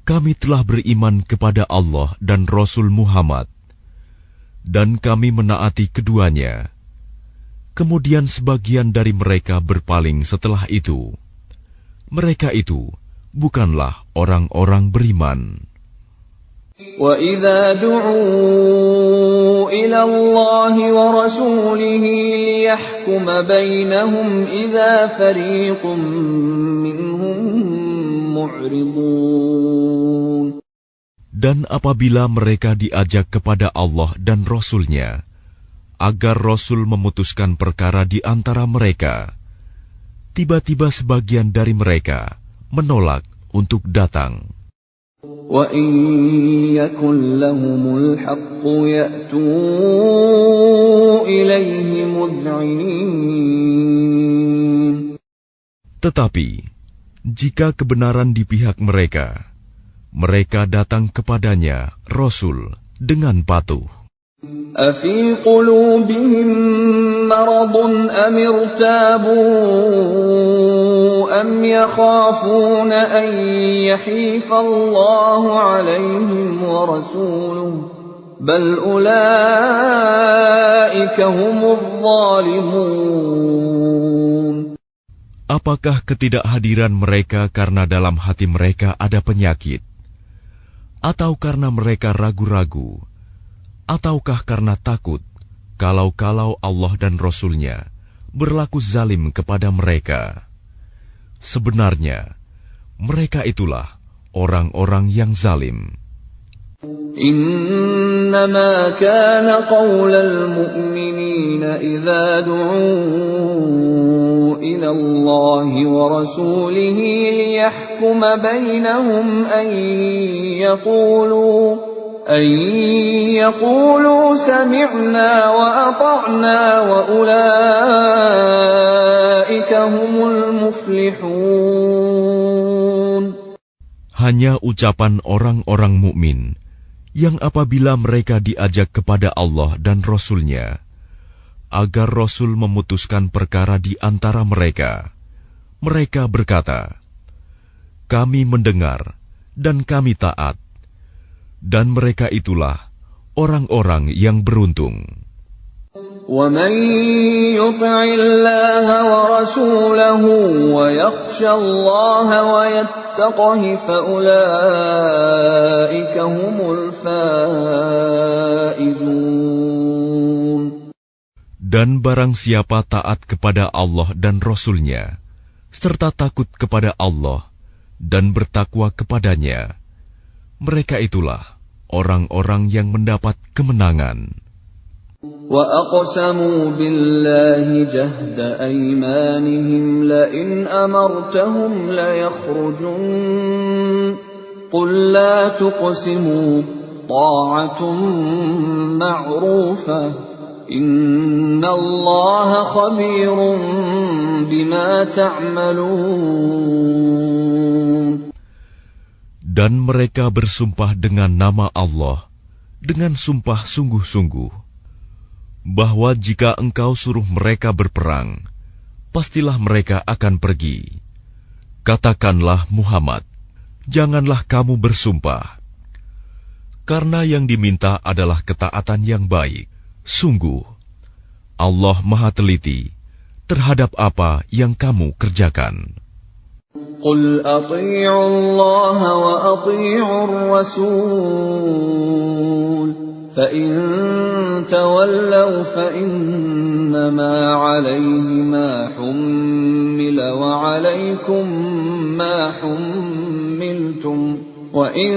kami telah beriman kepada Allah dan Rasul Muhammad, dan kami menaati keduanya. Kemudian sebagian dari mereka berpaling setelah itu. Mereka itu bukanlah orang-orang beriman. وَإِذَا دُعُوا إِلَى اللَّهِ وَرَسُولِهِ لِيَحْكُمَ بَيْنَهُمْ إِذَا فَرِيقٌ مِّنْهُم مُّعْرِضُونَ. Dan apabila mereka diajak kepada Allah dan Rasul-Nya, agar Rasul memutuskan perkara di antara mereka, tiba-tiba sebagian dari mereka menolak untuk datang. وَإِن يَكُن لَّهُمُ الْحَقُّ يَأْتُوا إِلَيْهِ مُذْعِنِينَ. Tetapi jika kebenaran di pihak mereka, mereka datang kepadanya Rasul dengan patuh. أَفِي قُلُوبِهِم مَّرَضٌ أَمِ ارْتَابُوا أَمْ يَخَافُونَ أَن يَحِيفَ اللَّهُ عَلَيْهِمْ وَرَسُولُهُ بَلْ أُولَٰئِكَ هُمُ الظَّالِمُونَ. Apakah ketidakhadiran mereka karena dalam hati mereka ada penyakit? Atau karena mereka ragu-ragu? Ataukah karena takut kalau Allah dan Rasul-Nya berlaku zalim kepada mereka? Sebenarnya, mereka itulah orang-orang yang zalim. Innama kana qaulal mu'minina idza du'u ila Allah wa rasulihi liyahkuma bainahum an yaqulu sami'na wa ata'na wa ulaika humul muflihun. Hanya ucapan orang-orang mukmin yang apabila mereka diajak kepada Allah dan Rasul-Nya, agar Rasul memutuskan perkara di antara mereka, mereka berkata, kami mendengar dan kami taat. Dan mereka itulah orang-orang yang beruntung. وَمَن يُطِعِ اللَّهَ وَرَسُولَهُ وَيَخْشَ اللَّهَ وَيَتَّقْهِ فَأُولَٰئِكَ هُمُ الْفَائِزُونَ. Dan barang siapa taat kepada Allah dan Rasul-Nya, serta takut kepada Allah dan bertakwa kepadanya, mereka itulah orang-orang yang mendapat kemenangan. وَأَقْسَمُوا بِاللَّهِ جَهْدَ أَيْمَانِهِمْ لَئِنْ أَمَرْتَهُمْ لَيَخْرُجُنَّ قُل لَّا تُقْسِمُوا طَاعَةٌ مَّعْرُوفَةٌ إِنَّ اللَّهَ خَبِيرٌ بِمَا تَعْمَلُونَ. Dan mereka bersumpah dengan nama Allah, dengan sumpah sungguh-sungguh, bahwa jika engkau suruh mereka berperang, pastilah mereka akan pergi. Katakanlah Muhammad, janganlah kamu bersumpah, karena yang diminta adalah ketaatan yang baik. Sungguh, Allah Maha Teliti terhadap apa yang kamu kerjakan. قُلْ أَطِيعُوا اللَّهَ وَأَطِيعُوا الرَّسُولَ فَإِن تَوَلَّوْا فَإِنَّمَا عَلَيْهِ مَا حُمِّلَ وَعَلَيْكُمْ مَا حُمِّلْتُمْ وَإِن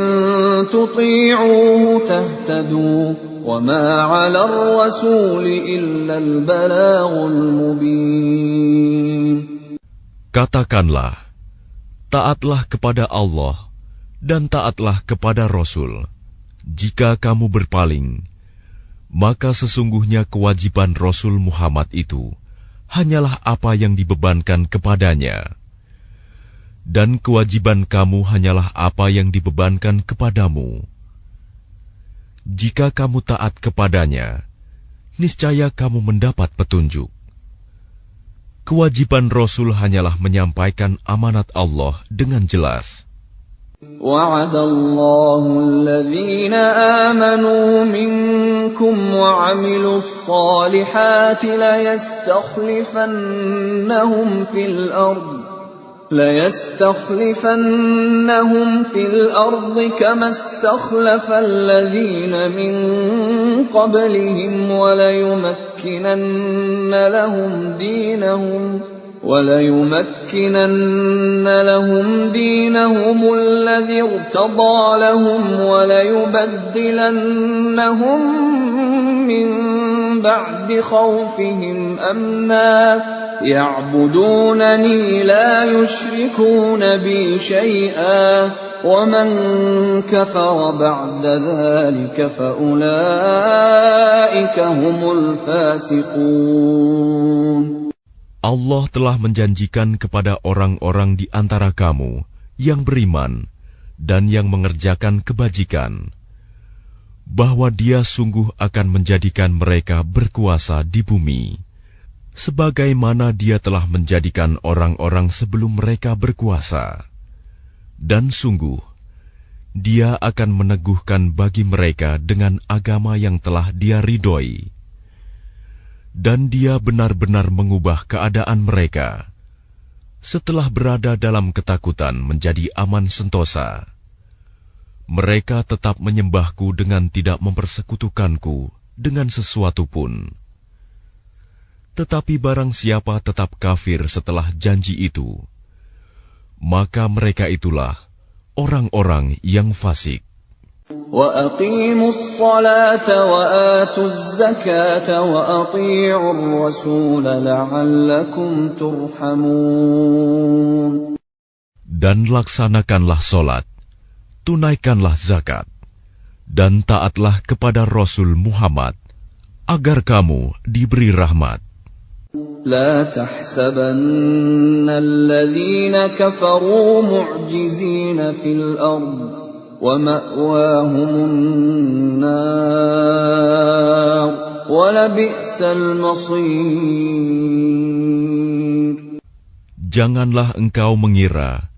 تُطِيعُوهُ تَهْتَدُوا وَمَا عَلَى الرَّسُولِ إِلَّا الْبَلَاغُ الْمُبِينُ. Katakanlah, taatlah kepada Allah dan taatlah kepada Rasul. Jika kamu berpaling, maka sesungguhnya kewajiban Rasul Muhammad itu hanyalah apa yang dibebankan kepadanya. Dan kewajiban kamu hanyalah apa yang dibebankan kepadamu. Jika kamu taat kepadanya, niscaya kamu mendapat petunjuk. Kewajiban Rasul hanyalah menyampaikan amanat Allah dengan jelas. وَعَدَ اللَّهُ الَّذِينَ آمَنُوا مِنكُمْ وَعَمِلُوا الصَّالِحَاتِ لَيَسْتَخْلِفَنَّهُمْ فِي الْأَرْضِ كَمَا اسْتَخْلَفَ الَّذِينَ مِن قَبْلِهِمْ وَلَيُمَكِّنَنَّ لَهُمْ دِينَهُمُ الَّذِي ارْتَضَىٰ لَهُمْ وَلَيُبَدِّلَنَّهُم مِّن بَعْدِ خَوْفِهِمْ أَمْنًا يَعْبُدُونَنِي لَا يُشْرِكُونَ بِي شَيْئًا وَمَن كَفَرَ بَعْدَ ذَلِكَ فَأُولَٰئِكَ هُمُ الْفَاسِقُونَ. Allah telah menjanjikan kepada orang-orang di antara kamu yang beriman dan yang mengerjakan kebajikan, bahwa Dia sungguh akan menjadikan mereka berkuasa di bumi, sebagaimana Dia telah menjadikan orang-orang sebelum mereka berkuasa. Dan sungguh, Dia akan meneguhkan bagi mereka dengan agama yang telah Dia ridhoi. Dan Dia benar-benar mengubah keadaan mereka setelah berada dalam ketakutan menjadi aman sentosa. Mereka tetap menyembahku dengan tidak mempersekutukanku dengan sesuatu pun. Tetapi barang siapa tetap kafir setelah janji itu, maka mereka itulah orang-orang yang fasik. وَأَقِيمُوا الصَّلَاةَ وَآتُوا الزَّكَاةَ وَأَطِيعُوا الرَّسُولَ لَعَلَّكُمْ تُرْحَمُونَ. Dan laksanakanlah solat, tunaikanlah zakat, dan taatlah kepada Rasul Muhammad, agar kamu diberi rahmat. لَا تَحْسَبَنَّ الَّذِينَ كَفَرُوا مُعْجِزِينَ فِي الْأَرْضِ وَمَأْوَاهُمُ النَّارُ وَلَبِئْسَ الْمَصِيرُ. Janganlah engkau mengira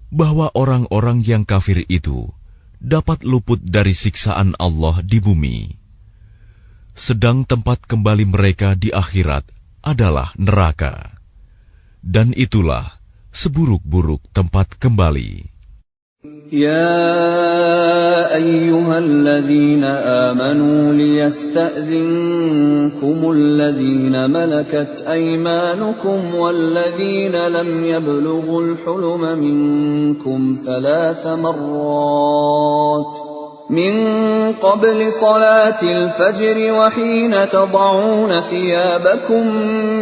bahwa orang-orang yang kafir itu dapat luput dari siksaan Allah di bumi, sedang tempat kembali mereka di akhirat adalah neraka, dan itulah seburuk-buruk tempat kembali. يَا أَيُّهَا الَّذِينَ آمَنُوا لِيَسْتَأْذِنكُمُ الَّذِينَ مَلَكَتْ أَيْمَانُكُمْ وَالَّذِينَ لَمْ يَبْلُغُوا الْحُلُمَ مِنكُمْ 3 مرات من قبل صلاة الفجر وحين تضعون ثيابكم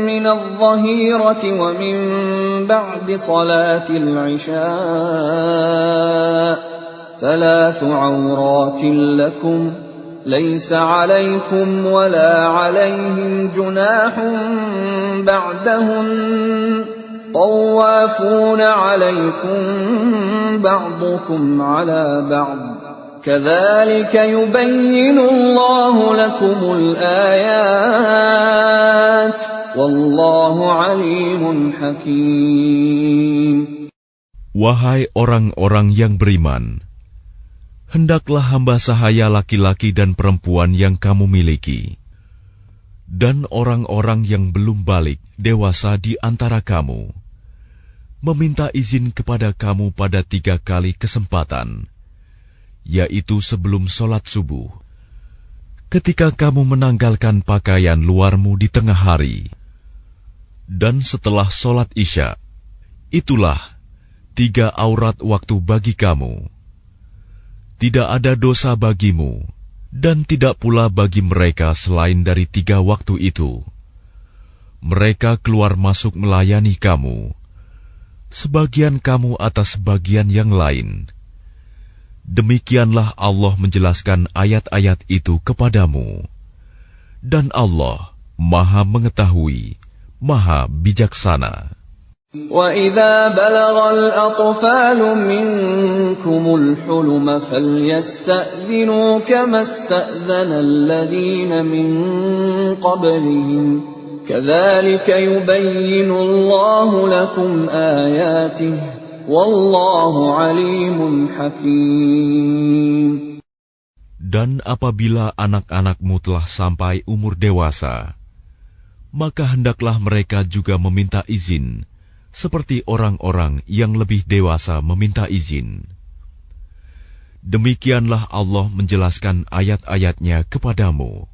من الظهيرة ومن بعد صلاة العشاء 3 عورات لكم ليس عليكم ولا عليهم جناح بعدهن طوافون عليكم بعضكم على بعض كذلك يبين الله لكم الآيات والله عليم حكيم. Wahai orang-orang yang beriman, hendaklah hamba sahaya laki-laki dan perempuan yang kamu miliki, dan orang-orang yang belum balik dewasa di antara kamu, meminta izin kepada kamu pada 3 kali kesempatan, yaitu sebelum sholat subuh, ketika kamu menanggalkan pakaian luarmu di tengah hari, dan setelah sholat Isya, itulah 3 aurat waktu bagi kamu. Tidak ada dosa bagimu, dan tidak pula bagi mereka selain dari 3 waktu itu. Mereka keluar masuk melayani kamu, sebagian kamu atas sebagian yang lain. Demikianlah Allah menjelaskan ayat-ayat itu kepadamu. Dan Allah Maha Mengetahui, Maha Bijaksana. وَإِذَا بَلَغَ الْأَطْفَالُ مِنكُمُ الْحُلُمَ فَلْيَسْتَأْذِنُوا كَمَا اسْتَأْذَنَ الَّذِينَ مِن قَبْلِهِمْ كَذَلِكَ يُبَيِّنُ اللَّهُ لَكُمْ آيَاتِهِ وَاللَّهُ عَلِيمٌ حَكِيمٌ. Dan apabila anak-anakmu telah sampai umur dewasa, maka hendaklah mereka juga meminta izin, seperti orang-orang yang lebih dewasa meminta izin. Demikianlah Allah menjelaskan ayat-ayatnya kepadamu.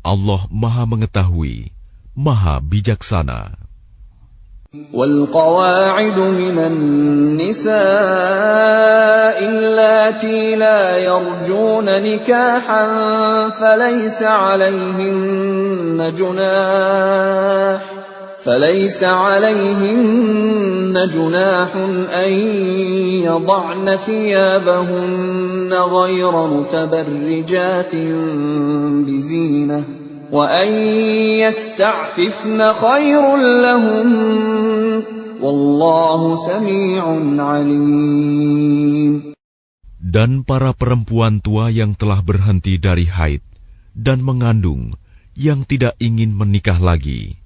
Allah Maha Mengetahui, Maha Bijaksana. وَالْقَوَاعِدُ مِنَ النِّسَاءِ اللَّاتِي لَا يَرْجُونَ نِكَاحًا فَلَيْسَ عَلَيْهِنَّ جُنَاحٌ أَن يَضَعْنَ ثِيَابَهُنَّ غَيْرَ مُتَبَرِّجَاتٍ بِزِينَةٍ وَأَن يَسْتَعْفِفْنَ خَيْرٌ لَّهُنَّ وَاللَّهُ سَمِيعٌ عَلِيمٌ. Dan para perempuan tua yang telah berhenti dari haid dan mengandung yang tidak ingin menikah lagi,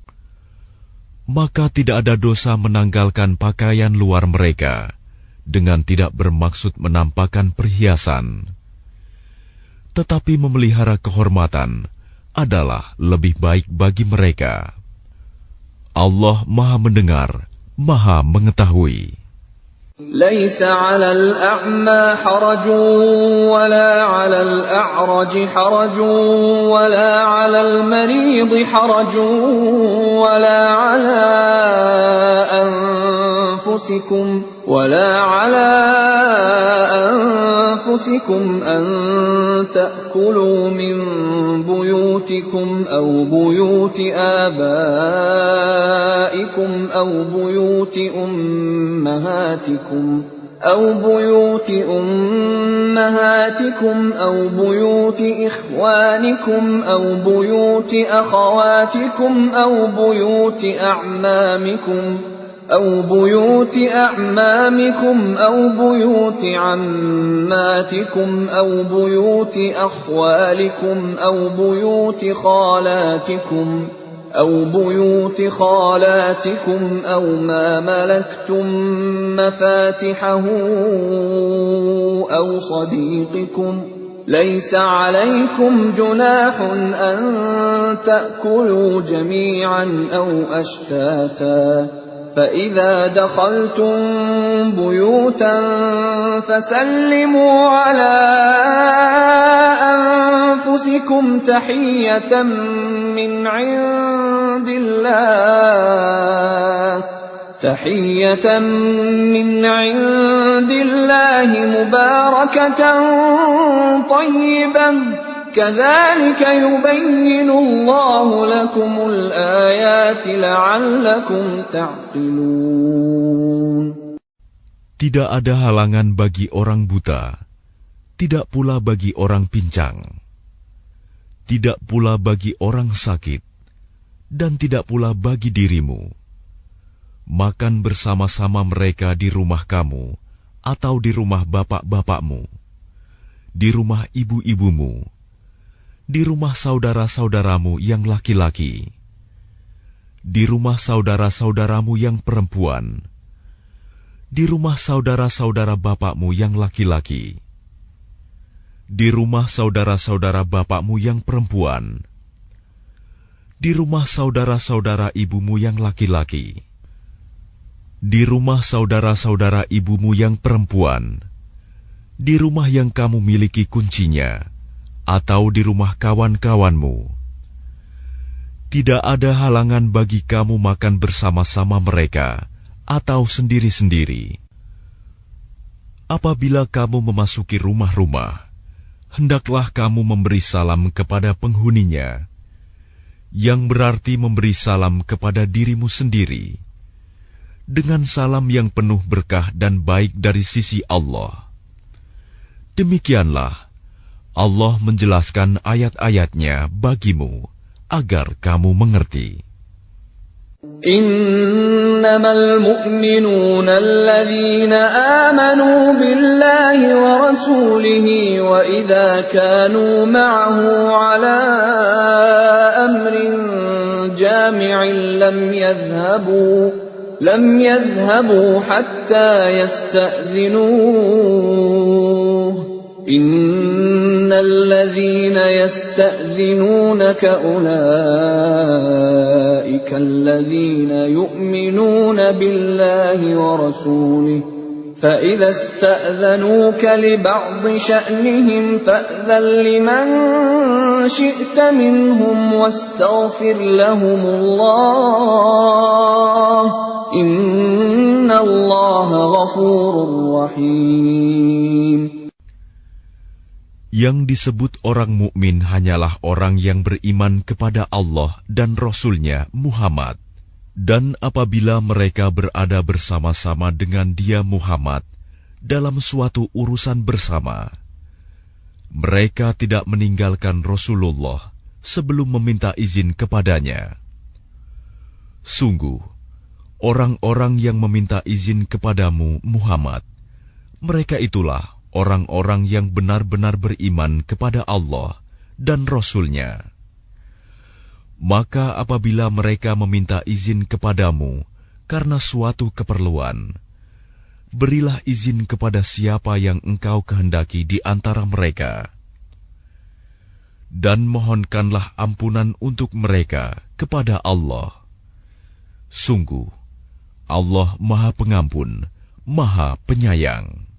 maka tidak ada dosa menanggalkan pakaian luar mereka dengan tidak bermaksud menampakkan perhiasan. Tetapi memelihara kehormatan adalah lebih baik bagi mereka. Allah Maha Mendengar, Maha Mengetahui. ليس على الأعمى حرج ولا على الأعرج حرج ولا على المريض حرج ولا على أنفسكم أن تأكلوا من بيوتكم أو بيوت آبائكم أو بيوت أمهاتكم أو بيوت إخوانكم أو بيوت أخواتكم أو بيوت أعمامكم أو بيوت عماتكم أو بيوت أخوالكم أو بيوت خالاتكم أو ما ملكتم مفاتحه أو صديقكم ليس عليكم جناح أن تأكلوا جميعا أو أشتاتا فإذا دخلتم بيوتا فسلموا على أنفسكم تحية من عند الله مباركة طيبة كذلك يبين الله لكم الآيات لعلكم تعقلون. Tidak ada halangan bagi orang buta, tidak pula bagi orang pincang, tidak pula bagi orang sakit, dan tidak pula bagi dirimu. Makan bersama-sama mereka di rumah kamu, atau di rumah bapak-bapakmu, di rumah ibu-ibumu, di rumah saudara-saudaramu yang laki-laki, di rumah saudara-saudaramu yang perempuan, di rumah saudara-saudara bapakmu yang laki-laki, di rumah saudara-saudara bapakmu yang perempuan, di rumah saudara-saudara ibumu yang laki-laki, di rumah saudara-saudara ibumu yang perempuan, di rumah yang kamu miliki kuncinya, atau di rumah kawan-kawanmu. Tidak ada halangan bagi kamu makan bersama-sama mereka atau sendiri-sendiri. Apabila kamu memasuki rumah-rumah, hendaklah kamu memberi salam kepada penghuninya, yang berarti memberi salam kepada dirimu sendiri, dengan salam yang penuh berkah dan baik dari sisi Allah. Demikianlah Allah menjelaskan ayat-ayatnya bagimu, agar kamu mengerti. Innamal mu'minuna alladhina amanu billahi wa rasulihi wa idha kanu ma'ahu ala amrin jami'in lam yadhhabu hatta yasta'dhinuhu. إن الذين يستأذنونك أولئك الذين يؤمنون بالله ورسوله فإذا استأذنوك لبعض شأنهم فأذن لمن شئت منهم واستغفر لهم الله إن الله غفور رحيم. Yang disebut orang mukmin hanyalah orang yang beriman kepada Allah dan Rasul-Nya Muhammad. Dan apabila mereka berada bersama-sama dengan dia Muhammad dalam suatu urusan bersama, mereka tidak meninggalkan Rasulullah sebelum meminta izin kepadanya. Sungguh, orang-orang yang meminta izin kepadamu Muhammad, mereka itulah orang-orang yang benar-benar beriman kepada Allah dan Rasul-Nya. Maka apabila mereka meminta izin kepadamu karena suatu keperluan, berilah izin kepada siapa yang engkau kehendaki di antara mereka. Dan mohonkanlah ampunan untuk mereka kepada Allah. Sungguh, Allah Maha Pengampun, Maha Penyayang.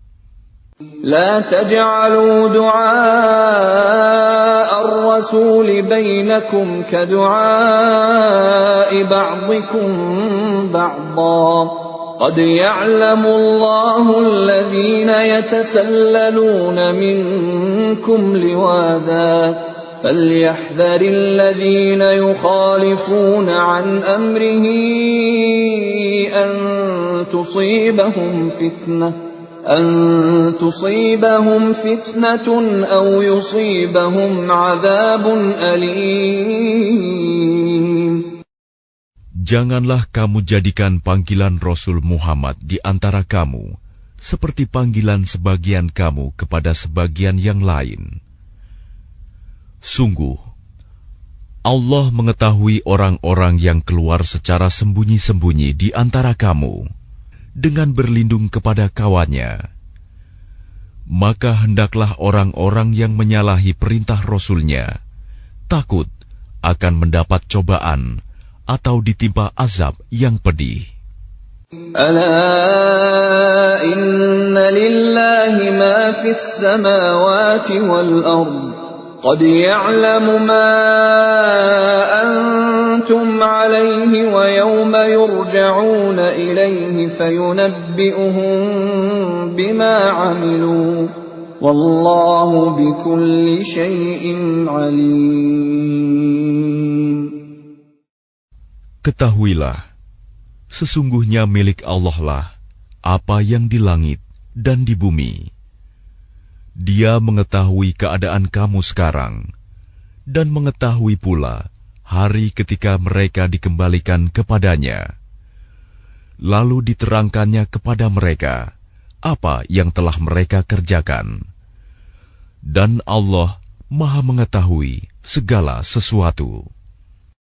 لا تجعلوا دعاء الرسول بينكم كدعاء بعضكم بعضا قد يعلم الله الذين يتسللون منكم لواذا فليحذر الذين يخالفون عن أمره أن تصيبهم فتنة أو يصيبهم عذاب أليم. Janganlah kamu jadikan panggilan Rasul Muhammad di antara kamu seperti panggilan sebagian kamu kepada sebagian yang lain. Sungguh, Allah mengetahui orang-orang yang keluar secara sembunyi-sembunyi di antara kamu dengan berlindung kepada kawannya. Maka hendaklah orang-orang yang menyalahi perintah Rasul-Nya takut akan mendapat cobaan atau ditimpa azab yang pedih. Ala inna lillahi ma fis samawati wal ard qad ya'lamu ma antum alayhi wa yawma yurja'una ilayhi fayunabbi'uhum bima 'amilu wallahu bikulli syai'in 'alim. Ketahuilah, sesungguhnya milik Allah lah apa yang di langit dan di bumi. Dia mengetahui keadaan kamu sekarang, dan mengetahui pula hari ketika mereka dikembalikan kepadanya. Lalu diterangkannya kepada mereka apa yang telah mereka kerjakan. Dan Allah Maha mengetahui segala sesuatu.